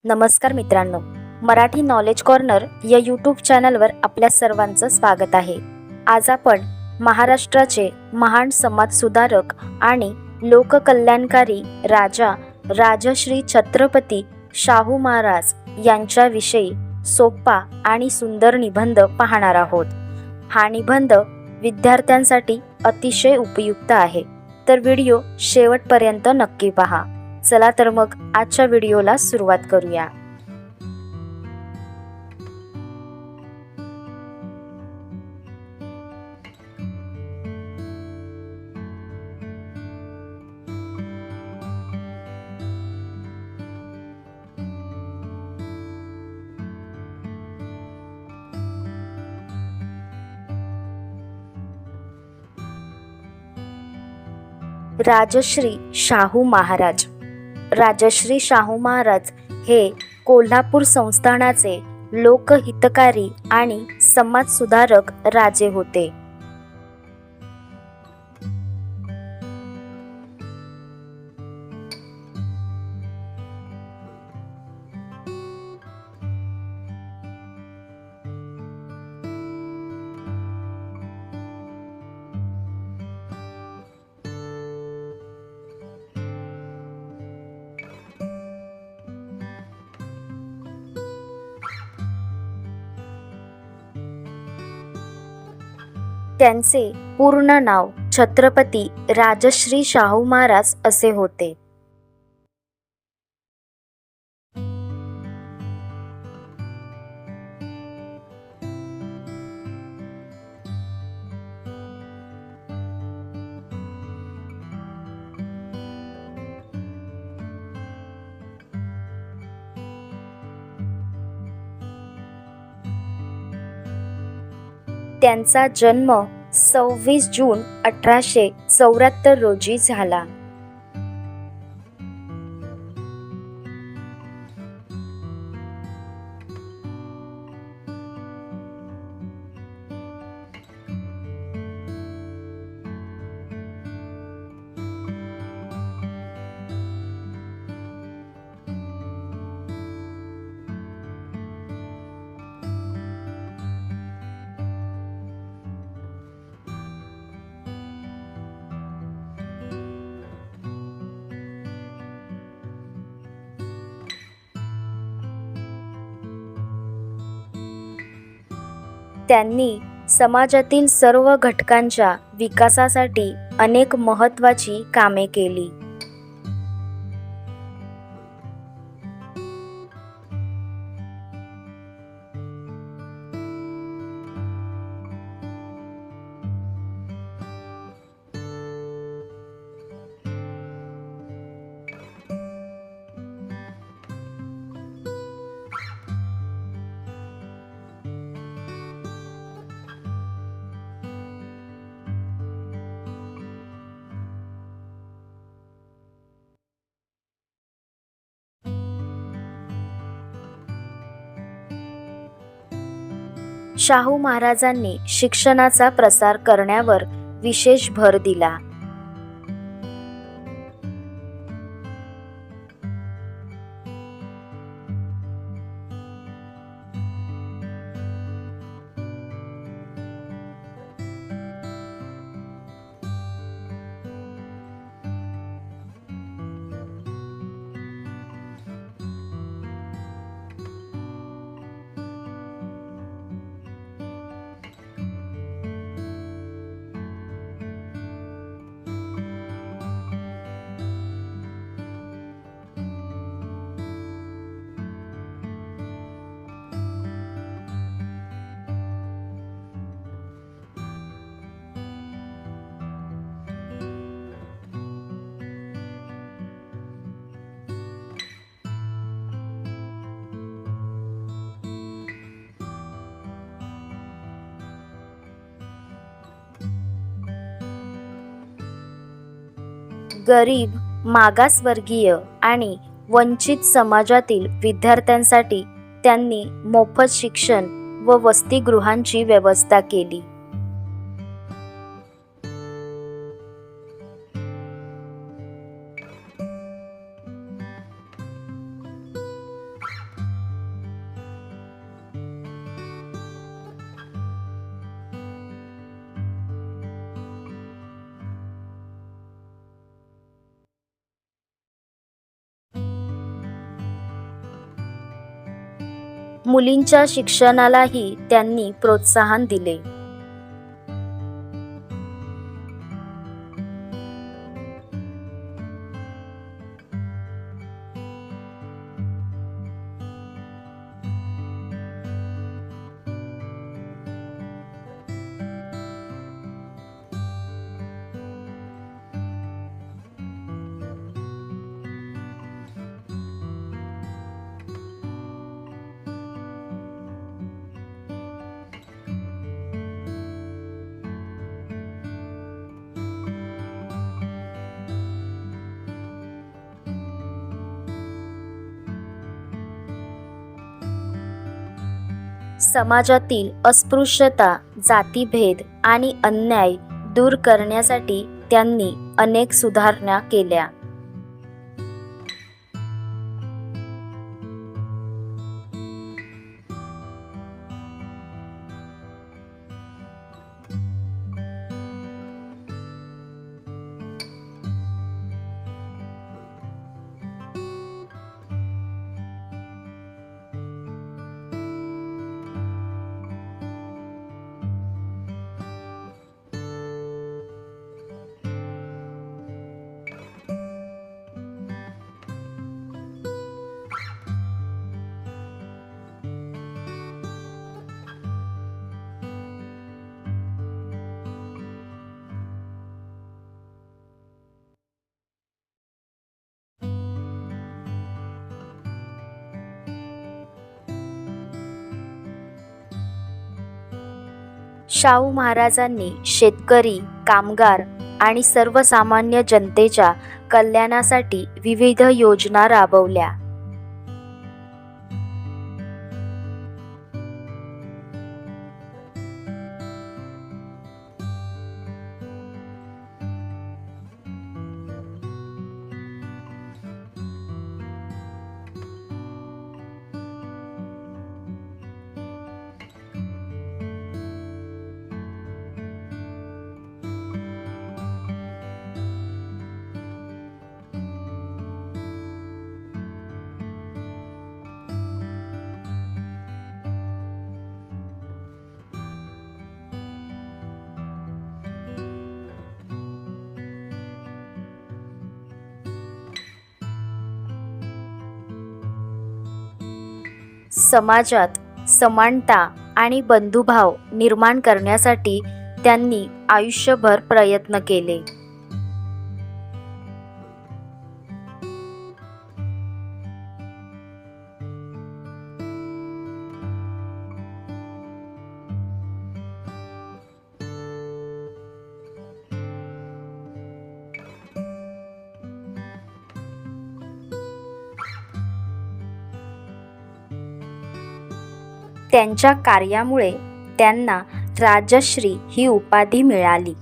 नमस्कार मित्रांनो, Marathi knowledge corner या यूट्यूब चॅनलवर आपल्या सर्वांचं स्वागत आहे. आज आपण महाराष्ट्राचे महान समाजसुधारक आणि लोककल्याणकारी राजा राजश्री छत्रपती शाहू महाराज यांच्याविषयी सोपा आणि सुंदर निबंध पाहणार आहोत. हा निबंध विद्यार्थ्यांसाठी अतिशय उपयुक्त आहे, तर व्हिडिओ शेवटपर्यंत नक्की पहा. चला तर मग आजच्या व्हिडिओला सुरुवात करूया. राजश्री शाहू महाराज. राजश्री शाहू महाराज हे कोल्हापूर संस्थानाचे लोकहितकारी आणि समाजसुधारक राजे होते. त्यांचे पूर्ण नाव छत्रपती राजश्री शाहू महाराज असे होते. त्यांचा जन्म 26 जून 1874 रोजी झाला. त्यांनी समाजातील सर्व घटकांच्या विकासासाठी अनेक महत्त्वाची कामे केली. शाहू महाराजांनी शिक्षणाचा प्रसार करण्यावर विशेष भर दिला. गरीब, मागासवर्गीय आणि वंचित समाजातील विद्यार्थ्यांसाठी त्यांनी मोफत शिक्षण व वसतिगृहांची व्यवस्था केली. मुलींच्या शिक्षणालाही त्यांनी प्रोत्साहन दिले. समाजातील अस्पृश्यता, जातीभेद आणि अन्याय दूर करण्यासाठी त्यांनी अनेक सुधारणा केल्या. शाहू महाराजांनी शेतकरी, कामगार आणि सर्वसामान्य जनतेच्या कल्याणासाठी विविध योजना राबवल्या. समाजात समानता आणि बंधुभाव निर्माण करण्यासाठी त्यांनी आयुष्यभर प्रयत्न केले. त्यांच्या कार्यामुळे त्यांना राजश्री ही उपाधी मिळाली.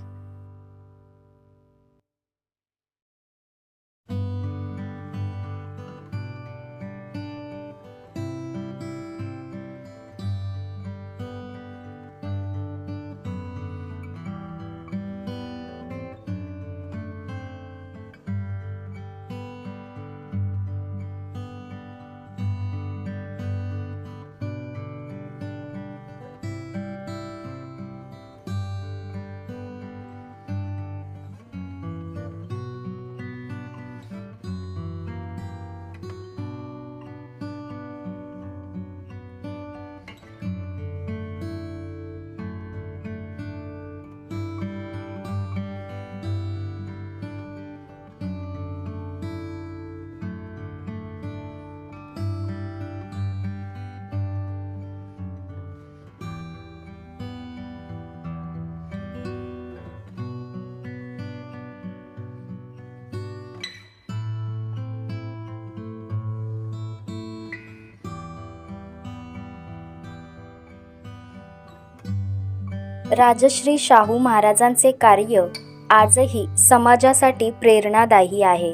राजश्री शाहू महाराजांचे कार्य आजही समाजासाठी प्रेरणादायी आहे.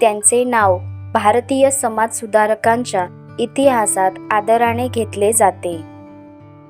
त्यांचे नाव भारतीय समाज सुधारकांच्या इतिहासात आदराने घेतले जाते.